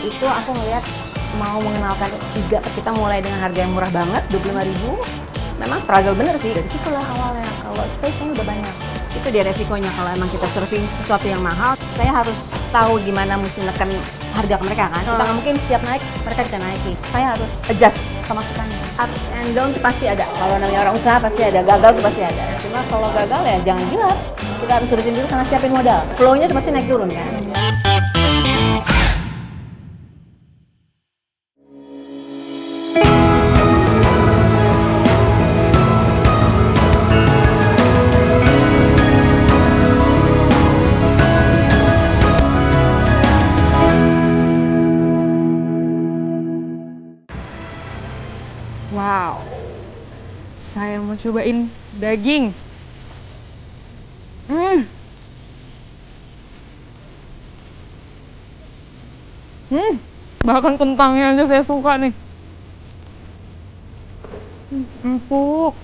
itu aku ngeliat mau mengenalkan iga ke kita mulai dengan harga yang murah banget, 25.000. Memang struggle bener sih, dari situlah awalnya. Kalau station udah banyak. Itu dia resikonya kalau emang kita serving sesuatu yang mahal, saya harus tahu gimana mesti neken harga ke mereka kan. Kita nggak mungkin setiap naik, mereka kita naiki. Saya harus adjust pemasukannya. Up and down itu pasti ada. Kalau namanya orang usaha pasti ada, gagal itu pasti ada. Cuma kalau gagal ya jangan gila. Kita harus rutin dulu karena siapin modal. Flow-nya itu pasti naik turun kan. Wow, saya mau cobain daging. Bahkan kentangnya aja saya suka nih. Empuk.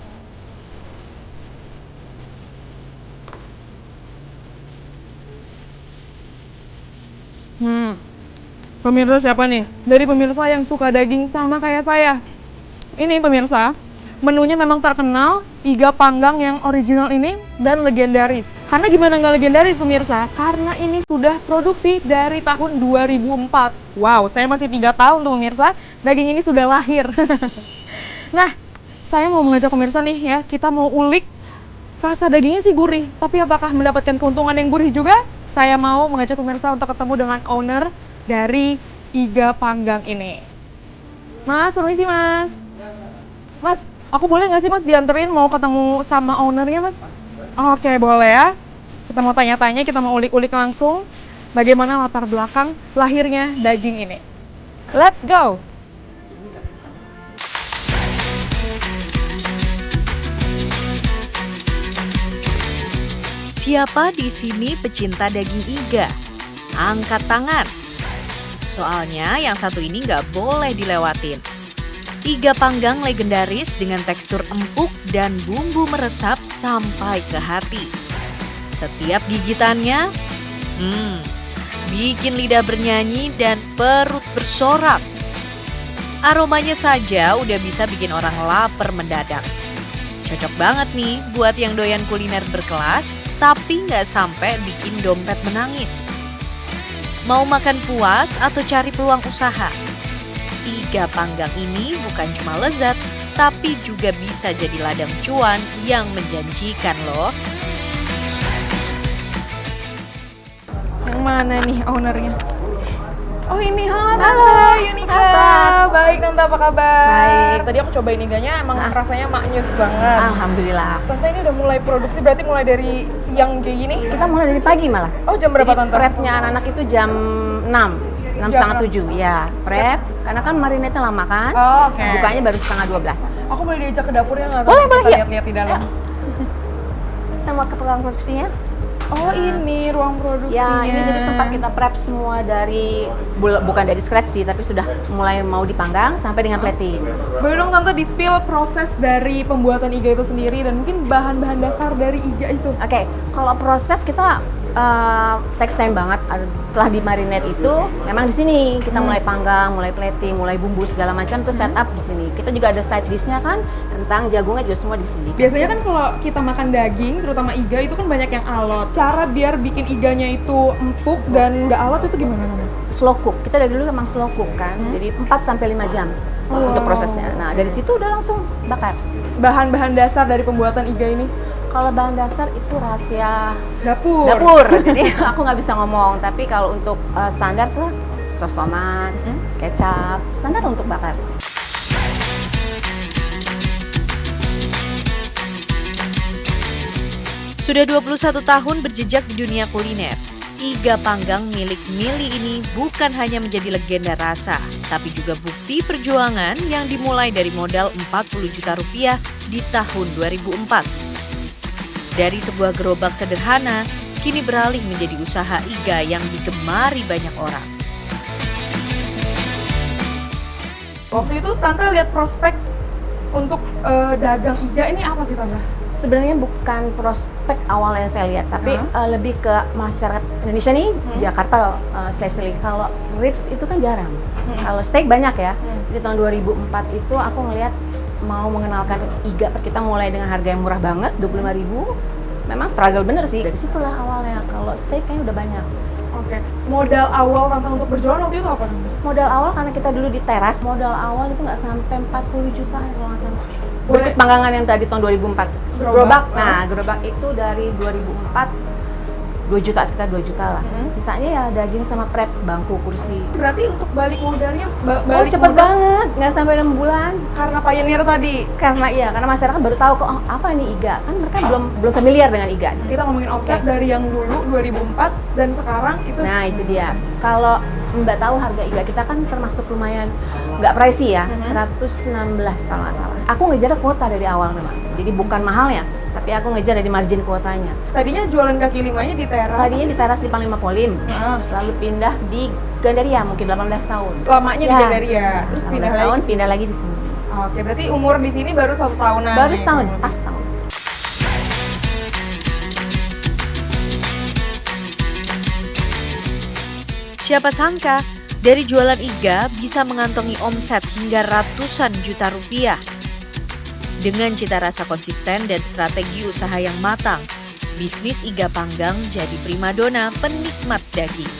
Pemirsa siapa nih? Dari pemirsa yang suka daging sama kayak saya. Ini pemirsa, menunya memang terkenal, iga panggang yang original ini dan legendaris. Karena gimana nggak legendaris pemirsa? Karena ini sudah produksi dari tahun 2004. Wow, saya masih 3 tahun tuh pemirsa, daging ini sudah lahir. Nah, saya mau mengajak pemirsa nih ya, kita mau ulik rasa dagingnya sih gurih, tapi apakah mendapatkan keuntungan yang gurih juga? Saya mau mengajak pemirsa untuk ketemu dengan owner dari iga panggang ini. Mas, permisi mas. Mas, aku boleh nggak sih mas dianterin mau ketemu sama ownernya mas? Oke, boleh ya. Kita mau tanya-tanya, kita mau ulik-ulik langsung bagaimana latar belakang lahirnya daging ini. Let's go! Siapa di sini pecinta daging iga? Angkat tangan. Soalnya yang satu ini nggak boleh dilewatin. Iga panggang legendaris dengan tekstur empuk dan bumbu meresap sampai ke hati. Setiap gigitannya, bikin lidah bernyanyi dan perut bersorak. Aromanya saja udah bisa bikin orang lapar mendadak. Cocok banget nih buat yang doyan kuliner berkelas, tapi nggak sampai bikin dompet menangis. Mau makan puas atau cari peluang usaha? Iga panggang ini bukan cuma lezat, tapi juga bisa jadi ladang cuan yang menjanjikan loh. Yang mana nih ownernya? Oh ini, halo Tante Halo, Yunika. kabar? Baik Tante, apa kabar? Baik. Tadi aku cobain iganya, emang rasanya maknyus banget. Alhamdulillah. Tante ini udah mulai produksi, berarti mulai dari siang kayak gini? Kita mulai dari pagi malah. Oh jam berapa Jadi Tante? prepnya anak-anak itu jam 6, 6 setengah 7. Ya, prep. Karena kan marinate lama kan. Oh, oke. Bukanya baru setengah 12. Aku boleh diajak ke dapurnya nggak? Boleh, Tante? boleh, Kita iya. lihat-lihat di dalam. Kita mau ke ruang produksinya. Oh ini ruang produksinya. Ya, ini jadi tempat kita prep semua dari, bukan dari scratch sih, tapi sudah mulai mau dipanggang sampai dengan plating. Boleh dong Tante di-spill proses dari pembuatan iga itu sendiri dan mungkin bahan-bahan dasar dari iga itu. Oke, kalau proses kita takes time banget. Setelah di marinate itu, memang di sini kita mulai panggang, mulai plating, mulai bumbu segala macam tuh setup di sini. Kita juga ada side dish-nya kan, kentang, jagungnya juga semua di sini. Biasanya kan kalau kita makan daging, terutama iga itu kan banyak yang alot. Cara biar bikin iganya itu empuk dan nggak alot itu gimana namanya? Slow cook. Kita dari dulu memang slow cook kan. Jadi 4 sampai 5 jam untuk prosesnya. Nah, dari situ udah langsung bakar. Bahan-bahan dasar dari pembuatan iga ini? Kalau bahan dasar itu rahasia Dapur. jadi aku nggak bisa ngomong. Tapi kalau untuk standar tuh sos tomat, kecap, standar untuk bakar. Sudah 21 tahun berjejak di dunia kuliner. Iga panggang milik Mili ini bukan hanya menjadi legenda rasa, tapi juga bukti perjuangan yang dimulai dari modal 40 juta rupiah di tahun 2004. Dari sebuah gerobak sederhana, kini beralih menjadi usaha iga yang digemari banyak orang. Waktu itu Tante lihat prospek untuk dagang iga ini apa sih Tante? Sebenarnya bukan prospek awal yang saya lihat, tapi lebih ke masyarakat Indonesia nih, Jakarta especially. Kalau ribs itu kan jarang. Kalau steak banyak ya. Di tahun 2004 itu aku ngelihat mau mengenalkan iga, kita mulai dengan harga yang murah banget, 25.000. Memang struggle bener sih. Dari situlah awalnya. Kalau steak kayaknya udah banyak. Oke. Modal awal Tante untuk berjualan waktu itu apa Tante? Modal awal karena kita dulu di teras, modal awal itu nggak sampai 40 juta kalau nggak salah. Berikut panggangan yang tadi tahun 2004. Gerobak. Nah, gerobak itu dari 2004 2 juta, sekitar 2 juta lah. Sisanya ya daging sama prep, bangku, kursi. Berarti untuk balik modalnya Cepet banget, nggak sampai 6 bulan. Karena pioneer tadi. Karena masyarakat baru tahu kok, oh, apa ini iga. Kan mereka belum familiar dengan iga. Kita ngomongin omset dari yang dulu 2004 dan sekarang itu. Nah, itu dia. Kalau Mbak tahu harga iga kita kan termasuk lumayan nggak pricey ya, 116 kalau nggak salah. Aku ngejar kuota dari awal memang. Jadi bukan mahalnya, tapi aku ngejar dari margin kuotanya. Tadinya jualan kaki limanya di teras. Tadinya di teras di Panglima Polim, lalu pindah di Gandaria mungkin 18 tahun. Lamanya di Gandaria, terus 18 pindah tahun, lagi. pindah lagi di sini. Oke, berarti umur di sini baru 1 tahunan. Baru setahun, pas setahun. Siapa sangka, dari jualan iga bisa mengantongi omset hingga ratusan juta rupiah. Dengan cita rasa konsisten dan strategi usaha yang matang, bisnis iga panggang jadi primadona penikmat daging.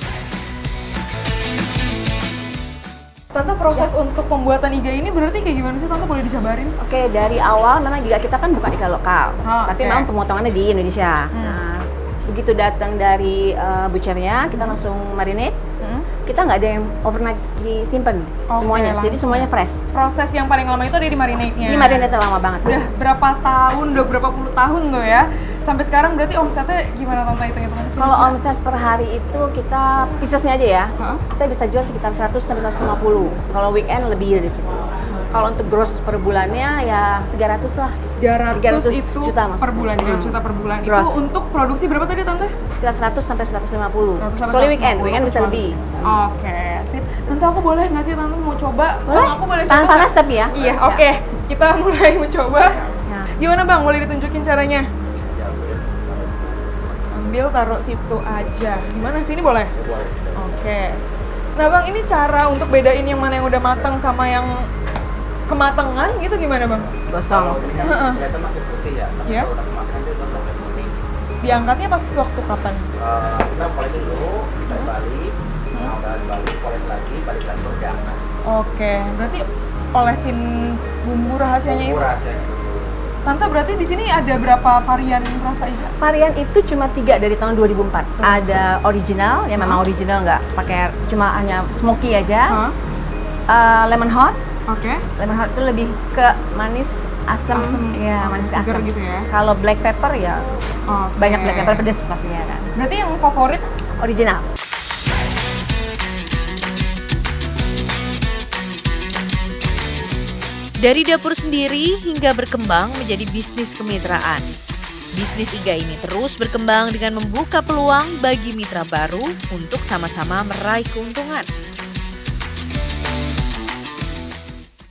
Tante, proses untuk pembuatan iga ini berarti kayak gimana sih Tante, boleh dijabarin? Oke, dari awal memang iga kita kan bukan iga lokal, tapi memang pemotongannya di Indonesia. Nah, begitu datang dari butchernya, kita langsung marinate. Kita nggak ada yang overnight disimpan semuanya, jadi semuanya fresh. Proses yang paling lama itu ada di marinate-nya. Ini marinate lama banget. Udah berapa tahun, udah berapa puluh tahun tuh ya. Sampai sekarang berarti omsetnya gimana Tante hitung-hitungan? Kalau omset per hari itu kita piecesnya aja ya, kita bisa jual sekitar 100 sampai 150. Kalau weekend lebih dari situ. Kalau untuk gross per bulannya ya 300 lah. 300 itu juta maksudnya. per bulan, 300 juta per bulan. Gross. Itu untuk produksi berapa tadi Tante? Sekitar 100 sampai 150. 100 sampai Soalnya 150 weekend bisa lebih. Oke, sip. Tante, aku boleh nggak sih Tante mau coba? Boleh? Bang, aku boleh Tahan coba panas nggak? tapi ya. Iya, oke. Kita mulai mencoba. Ya. Gimana Bang, boleh ditunjukin caranya? Ambil, taruh situ aja. Gimana sih, ini boleh? Boleh. Oke. Nah Bang, ini cara untuk bedain yang mana yang udah matang sama yang kematangan gitu gimana Bang? Gosong maksudnya. Kelihatan masih putih ya, tapi Ya. kalau udah kemakan dia udah mulai putih. Diangkatnya pas waktu kapan? Kita poles dulu, kita balik, nah udah balik, poles lagi, balik lagi baru diangkat. Oke, berarti olesin bumbu rahasianya Bumbu itu. rahasianya dulu. Tante, berarti di sini ada berapa varian rasa iga? Varian itu cuma 3 dari tahun 2004. Ada original, yang memang original nggak pakai, cuma hanya smoky aja. Lemon hot. Oke. Lemon hot itu lebih ke manis, asam, ya manis segar asam. gitu ya. Kalau black pepper ya Oke. banyak black pepper pedas pastinya kan. Berarti yang favorit Original. Dari dapur sendiri hingga berkembang menjadi bisnis kemitraan. Bisnis iga ini terus berkembang dengan membuka peluang bagi mitra baru untuk sama-sama meraih keuntungan.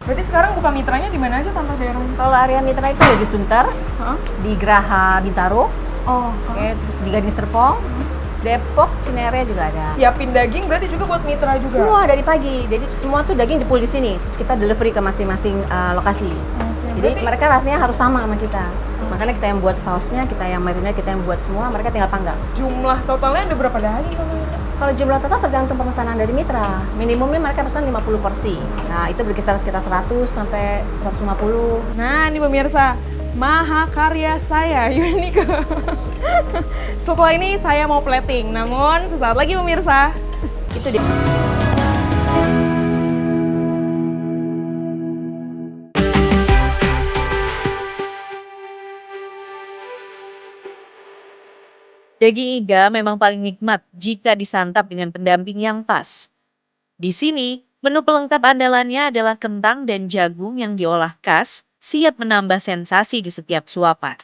berarti sekarang buka mitranya di mana aja Tante daerahnya? Kalau area mitra itu ada di Sunter, di Geraha Bintaro, Oh, terus di Gading Serpong, Depok, Cinere juga ada. siapin daging berarti juga buat mitra juga? Semua dari pagi, jadi semua tuh daging dipul di sini, terus kita delivery ke masing-masing lokasi. Jadi mereka rasanya harus sama sama kita. Makanya kita yang buat sausnya, kita yang marinade, kita yang buat semua, mereka tinggal panggang. Jumlah totalnya ada berapa daging Tante? Kalau jumlah total tergantung pemesanan dari mitra. Minimumnya mereka pesan 50 porsi. Nah, itu berkisar sekitar 100 sampai 150. Nah, ini pemirsa, mahakarya saya, unik. Setelah ini saya mau plating, namun sesaat lagi pemirsa. Itu dia. Daging iga memang paling nikmat jika disantap dengan pendamping yang pas. Di sini, menu pelengkap andalannya adalah kentang dan jagung yang diolah khas, siap menambah sensasi di setiap suapan.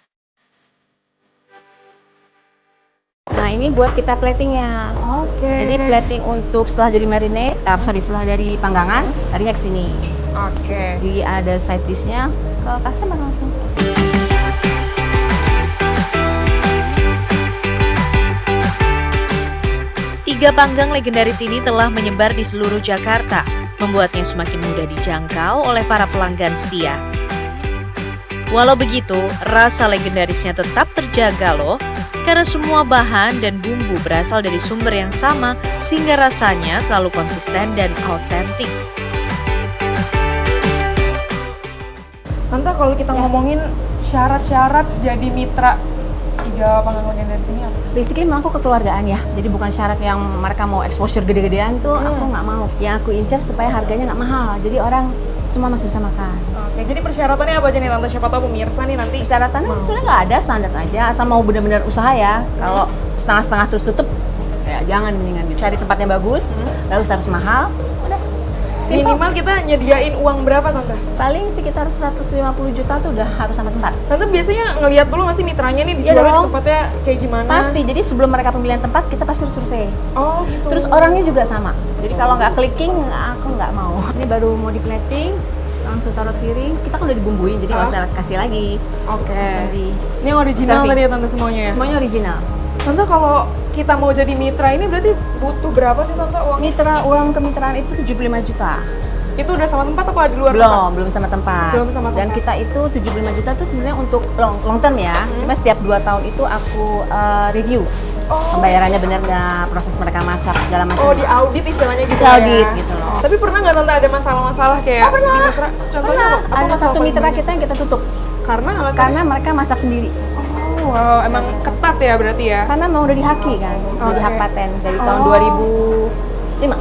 Nah, ini buat kita platingnya. Oke. Jadi plating untuk setelah dari marinade, setelah dari panggangan, taringnya ke sini. Oke. Jadi ada side dishnya ke customer langsung. Iga panggang legendaris ini telah menyebar di seluruh Jakarta, membuatnya semakin mudah dijangkau oleh para pelanggan setia. Walau begitu, rasa legendarisnya tetap terjaga loh, karena semua bahan dan bumbu berasal dari sumber yang sama sehingga rasanya selalu konsisten dan autentik. Tante, kalau kita ngomongin syarat-syarat jadi mitra Iga Panggang legendaris ini apa? Basically memang aku kekeluargaan ya, jadi bukan syarat yang mereka mau exposure gede-gedean tuh aku nggak mau. Yang aku incer supaya harganya nggak mahal, jadi orang semua masih bisa makan. Oke, jadi persyaratannya apa aja nih Tante? Siapa tahu pemirsa nih nanti Persyaratannya sebenarnya nggak ada, standar aja, asal mau benar-benar usaha ya. Kalau setengah-setengah terus tutup, ya jangan, mendingan gitu. Cari tempatnya bagus, nggak usah harus mahal, udah. Simple. minimal kita nyediain uang berapa Tante? Paling sekitar 150 juta tuh udah harus sama tempat. Tante biasanya ngelihat dulu nggak sih mitranya nih Iya dijual di dong. tempatnya kayak gimana? Pasti, jadi sebelum mereka pemilihan tempat, kita pasti harus survei. Oh gitu. Terus orangnya juga sama. Jadi kalau nggak clicking, aku nggak mau. Ini baru mau di plating, langsung taruh piring. Kita kan udah dibumbuin, jadi nggak usah kasih lagi. Oke. Langsung di Ini yang original serving. tadi ya Tante semuanya ya? Semuanya original. Tante kalau kita mau jadi mitra ini berarti butuh berapa sih Tante uangnya? Mitra, uang kemitraan itu 75 juta. Itu udah sama tempat apa di luar tempat? Belum sama tempat. Belum sama Dan tempat. kita itu 75 juta tuh sebenarnya untuk long term ya. Cuma setiap 2 tahun itu aku review. Pembayarannya benar nggak, proses mereka masak segala macam. Oh, di audit istilahnya gitu Di audit ya? gitu loh. Tapi pernah nggak Tante ada masalah-masalah kayak di mitra? Contohnya Pernah, apa ada masalah satu paling mitra banyak? kita yang kita tutup Karena alasannya? karena mereka masak sendiri. Oh, wow, emang ketat ya berarti ya? Karena mau udah dihaki kan, udah Oke. dihak paten dari tahun Oh. 2005.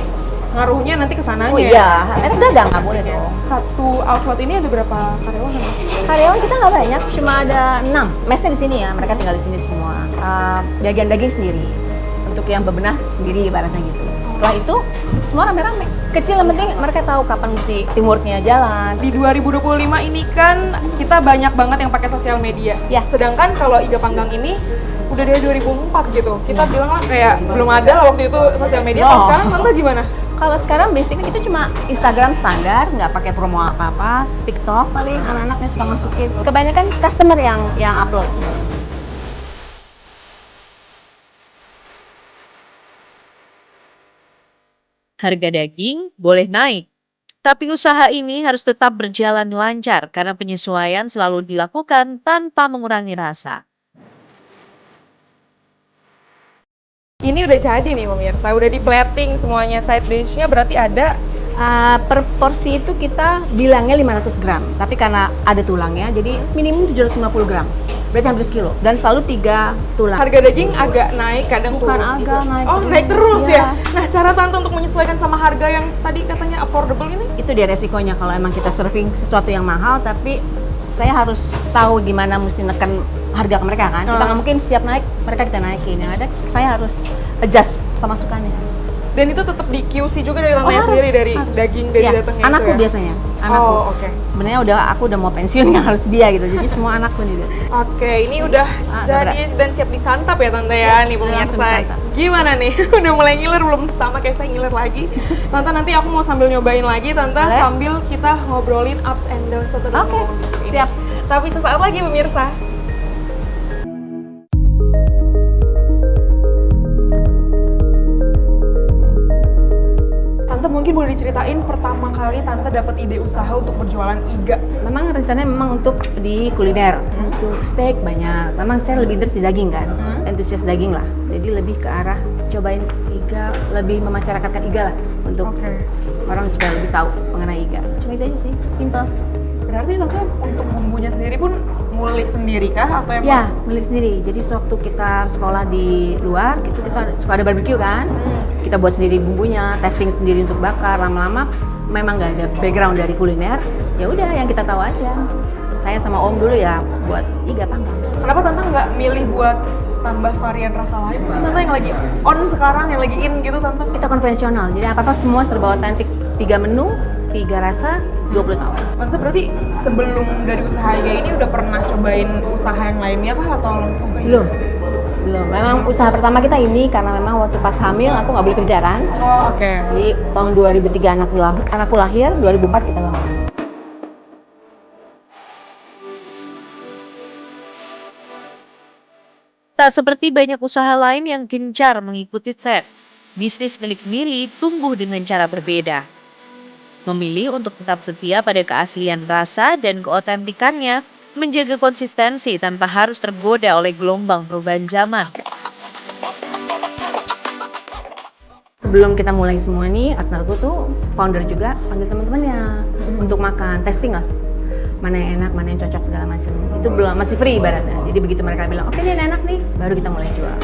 Ngaruhnya nanti ke sananya Oh ya? iya, merek dagang nggak boleh dong. Satu outlet ini ada berapa karyawan? Karyawan kita nggak banyak, cuma ada 6. Mesnya di sini ya, mereka tinggal di sini semua. Bagian daging sendiri, untuk yang bebenah sendiri ibaratnya gitu. Setelah itu semua rame-rame. Kecil yang penting mereka tahu kapan mesti teamworknya jalan. Di 2025 ini kan kita banyak banget yang pakai sosial media. Ya. Sedangkan kalau Iga Panggang ini udah dari 2004 gitu. Kita bilang lah kayak belum ada lah waktu itu sosial media. Kalau No. sekarang Tante gimana? Kalau sekarang basically itu cuma Instagram standar, nggak pakai promo apa-apa. TikTok paling anak-anaknya suka masukin. Kebanyakan customer yang upload. Harga daging boleh naik, tapi usaha ini harus tetap berjalan lancar karena penyesuaian selalu dilakukan tanpa mengurangi rasa. Ini udah jadi nih pemirsa, udah di plating semuanya, side dish-nya berarti ada. Per porsi itu kita bilangnya 500 gram, tapi karena ada tulangnya, jadi minimum 750 gram. Berarti hampir sekilo. Dan selalu 3 tulang. Harga daging agak naik, kadang Bukan turun agak, gitu. naik Oh, terus. naik terus Iya. ya? Nah, cara Tante untuk menyesuaikan sama harga yang tadi katanya affordable ini? Itu dia resikonya kalau emang kita serving sesuatu yang mahal, tapi saya harus tahu gimana mesti neken harga ke mereka kan. Kita nggak mungkin setiap naik, mereka kita naikin. Yang ada saya harus adjust pemasukannya. Dan itu tetap di QC juga dari Tante Oh, harus, sendiri, dari harus. daging dari Iya, datangnya anakku itu ya? biasanya. Anakku. Oh, oke. Sebenarnya aku udah mau pensiun yang harus dia gitu. Jadi semua anakku nih biasanya. Oke, ini udah jadi dan siap disantap ya Tante ya, Yes, nih udah langsung pemirsa. disantap. Gimana nih? Udah mulai ngiler belum? Sama kayak saya ngiler lagi. Tante, nanti aku mau sambil nyobain lagi Tante, Boleh. sambil kita ngobrolin ups and downs setelah Oke, ngomongin ini. siap. Tapi sesaat lagi pemirsa. Tante mungkin boleh diceritain pertama kali Tante dapat ide usaha untuk berjualan iga. Memang rencananya memang untuk di kuliner, untuk steak banyak. Memang saya lebih interest di daging kan, entusias daging lah. Jadi lebih ke arah cobain iga, lebih memasyarakatkan iga lah untuk orang supaya lebih tahu mengenai iga. Cuma itu aja sih, simple. Berarti Tante untuk bumbunya sendiri pun ngulik sendiri kah atau emang? Ya, milik sendiri. Jadi sewaktu kita sekolah di luar, gitu kita suka ada barbecue kan. Kita buat sendiri bumbunya, testing sendiri untuk bakar. Lama-lama memang nggak ada background dari kuliner. Ya udah, yang kita tahu aja. Saya sama Om dulu ya buat iga panggang. Kenapa Tante nggak milih buat tambah varian rasa lain? Mungkin Tante yang lagi on sekarang, yang lagi in gitu Tante. Kita konvensional, jadi apa-apa semua serba otentik. 3 menu, 3 rasa, 20 tahun. Tante berarti sebelum dari usaha iga ini udah pernah cobain usaha yang lainnya kah atau langsung ke Belum. Memang usaha pertama kita ini karena memang waktu pas hamil aku nggak boleh kerja kan. Oh, oke. Jadi tahun 2003 anakku lahir, 2004 kita bangun. Tak seperti banyak usaha lain yang gencar mengikuti tren. bisnis milik Miri tumbuh dengan cara berbeda. Memilih untuk tetap setia pada keaslian rasa dan keotentikannya, menjaga konsistensi tanpa harus tergoda oleh gelombang perubahan zaman. Sebelum kita mulai semua nih, partnerku tuh founder juga panggil teman-temannya untuk makan, testing lah. Mana yang enak, mana yang cocok segala macam. Itu belum, masih free ibaratnya. Jadi begitu mereka bilang, oke ini enak nih, baru kita mulai jual.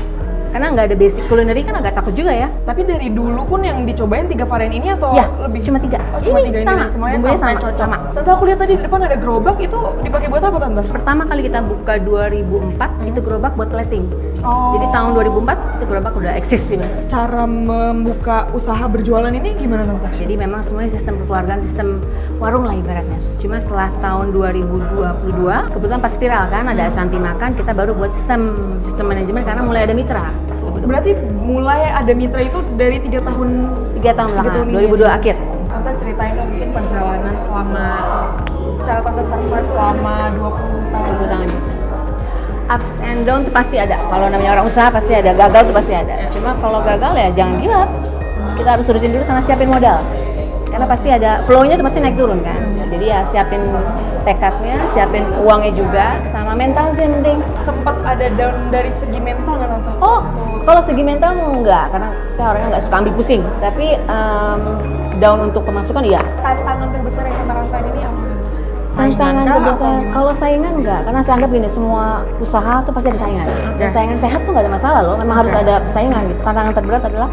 Karena nggak ada basic culinary kan agak takut juga ya. Tapi dari dulu pun yang dicobain 3 varian ini atau Ya, lebih? cuma 3. Oh, cuma Ini 3 ini sama, dan semuanya bumbunya sampai sama, cocok. sama. Tante, aku lihat tadi di depan ada gerobak, itu dipakai buat apa Tante? Pertama kali kita buka 2004, itu gerobak buat plating. Oh. Jadi tahun 2004 itu gerobak udah eksis sih. Cara membuka usaha berjualan ini gimana Tante? Jadi memang semuanya sistem kekeluargaan, sistem warung lah ibaratnya. Cuma setelah tahun 2022, kebetulan pas viral kan ada Asanti Makan, kita baru buat sistem manajemen karena mulai ada mitra. Berarti mulai ada mitra itu dari 3 tahun 3 tahun belakang, ini 2002 akhir. Tante ceritain dong mungkin perjalanan selama cara Tante survive selama 20 tahun. 20 tahun ini. Ups and down tuh pasti ada. Kalau namanya orang usaha pasti ada, gagal tuh pasti ada. Cuma kalau gagal ya jangan give up. Kita harus terusin dulu sama siapin modal. Karena pasti ada flow-nya tuh pasti naik turun kan. Jadi ya siapin tekadnya, siapin uangnya juga, sama mental sih yang penting. Sempat ada down dari segi mental nggak Tante? Oh, kalau segi mental enggak, karena saya orangnya nggak suka ambil pusing. Tapi down untuk pemasukan iya. Tantangan terbesar yang Tante rasain ini apa? Tantangan kah terbesar, atau gimana? kalau saingan enggak, karena saya anggap gini, semua usaha tuh pasti ada saingan. Dan saingan sehat tuh nggak ada masalah loh, memang harus ada saingan gitu. Tantangan terberat adalah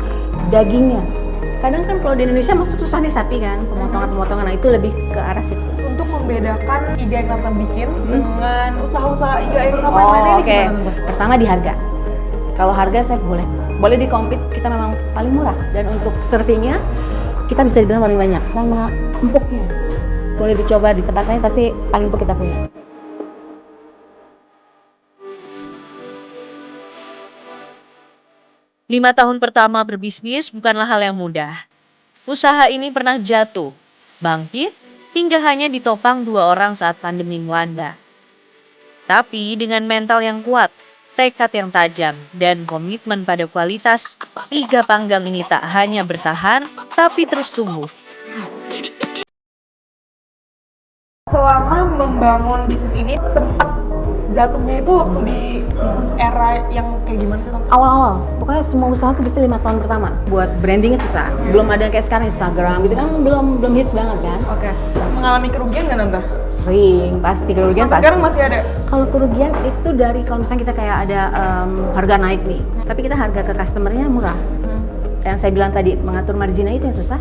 dagingnya. Kadang kan kalau di Indonesia masuk susah nih sapi kan, pemotongan, nah itu lebih ke arah situ. Untuk membedakan iga yang Tante bikin dengan usaha-usaha iga yang sama yang lainnya ini oke. gimana Tante? Pertama di harga. Kalau harga saya boleh di compete, kita memang paling murah. Dan untuk servingnya kita bisa dibilang paling banyak. Sama empuknya, boleh dicoba di tempat lain pasti paling empuk kita punya. Lima tahun pertama berbisnis bukanlah hal yang mudah. Usaha ini pernah jatuh, bangkit, hingga hanya ditopang 2 orang saat pandemi melanda. Tapi dengan mental yang kuat, tekad yang tajam, dan komitmen pada kualitas, Iga Panggang ini tak hanya bertahan, tapi terus tumbuh. Selama membangun bisnis ini sempat jatuhnya itu waktu di era yang kayak gimana sih Tante? Awal-awal, pokoknya semua usaha tuh pasti 5 tahun pertama. Buat brandingnya susah, belum ada kayak sekarang Instagram gitu kan, belum hits banget kan. Oke. Mengalami kerugian nggak Tante? Sering, pasti kerugian Sampai pasti. sekarang masih ada? Kalau kerugian itu dari kalau misalnya kita kayak ada harga naik nih, tapi kita harga ke customernya murah. Yang saya bilang tadi, mengatur marginnya itu yang susah.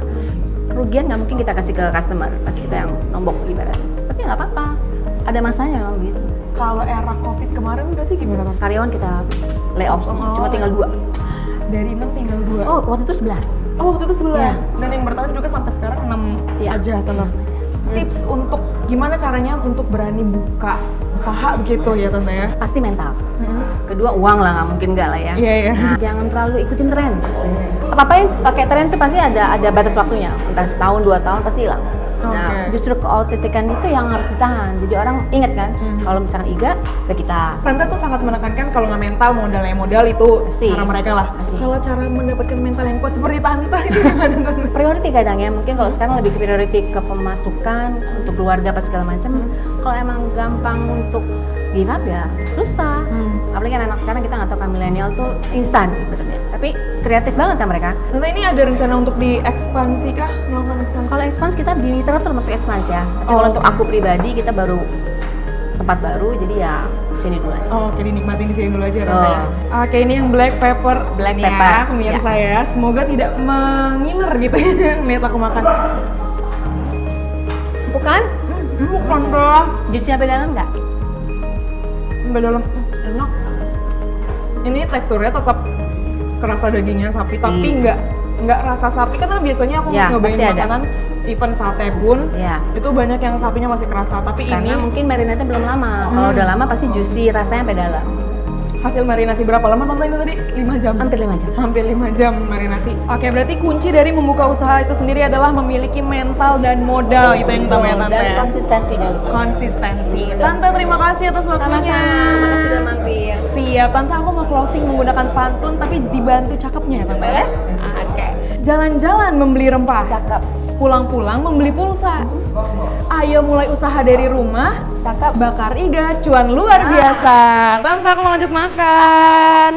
Kerugian nggak mungkin kita kasih ke customer, pasti kita yang nombok ibarat. Tapi nggak apa-apa, ada masanya memang gitu. Kalau era Covid kemarin berarti gimana Tante? Karyawan kita layoff semua, cuma tinggal 2. Dari 6 tinggal 2. Oh, waktu itu 11. Oh, waktu itu 11. Ya. Dan yang bertahan juga sampai sekarang 6 Ya. aja Tante. Tips untuk gimana caranya untuk berani buka usaha begitu ya Tante ya? Pasti mental. Kedua uang lah, nggak mungkin nggak lah ya. Iya, iya. Nah, jangan terlalu ikutin tren. Apa-apa yang pakai tren itu pasti ada batas waktunya. Entah setahun, 2 tahun pasti hilang. Nah, Oke. justru keautentikan itu yang harus ditahan. Jadi orang ingat kan, kalau misalkan Iga, ke kita. Tante tuh sangat menekankan kalau nggak mental, modal itu Pasti. cara mereka lah. Pasti. Kalau cara mendapatkan mental yang kuat seperti Tante itu gimana Tante? Priority kadang ya, mungkin kalau sekarang lebih ke priority ke pemasukan, untuk keluarga apa segala macam. Kalau emang gampang untuk give up ya susah. Apalagi kan anak sekarang kita nggak tahu kan milenial tuh instan sebetulnya. Tapi kreatif banget kan mereka. Tante ini ada rencana untuk diekspansi kah? Melakukan ekspansi? Kalau expans kita di mitra termasuk expans ya. Tapi kalau untuk aku pribadi kita baru tempat baru, jadi ya sini dulu aja. Oh, oke, dinikmatin di sini dulu aja Tante ya. Oh. Oke, ini yang black pepper. Black Nih pepper. ya, pemirsa ya. Semoga tidak mengiler gitu ya lihat aku makan. Bukan? Empuk Tante. Jusnya sampai dalam nggak? Sampai dalam. Enak. Ini teksturnya tetap kerasa dagingnya sapi, tapi nggak rasa sapi karena biasanya aku Ya, nyobain pasti ada. makanan even sate pun Ya. itu banyak yang sapinya masih kerasa, tapi Karena ini mungkin marinatenya belum lama. Kalau udah lama pasti juicy, rasanya sampai dalam. Hasil marinasi berapa lama Tante ini tadi? 5 jam? Hampir 5 jam. Hampir 5 jam marinasi. Oke, berarti kunci dari membuka usaha itu sendiri adalah memiliki mental dan modal. Itu yang utama ya Tante. Dan ya? konsistensi jangan lupa. Konsistensi. Tante, terima kasih atas waktunya. Sama-sama, makasih udah mampir. Siap, Tante, aku mau closing menggunakan pantun tapi dibantu cakepnya ya Tante ya? Oke. Jalan-jalan membeli rempah. Cakep. Pulang-pulang membeli pulsa. Ayo mulai usaha dari rumah. Cakep. Bakar iga, cuan luar biasa. Tante, aku mau lanjut makan.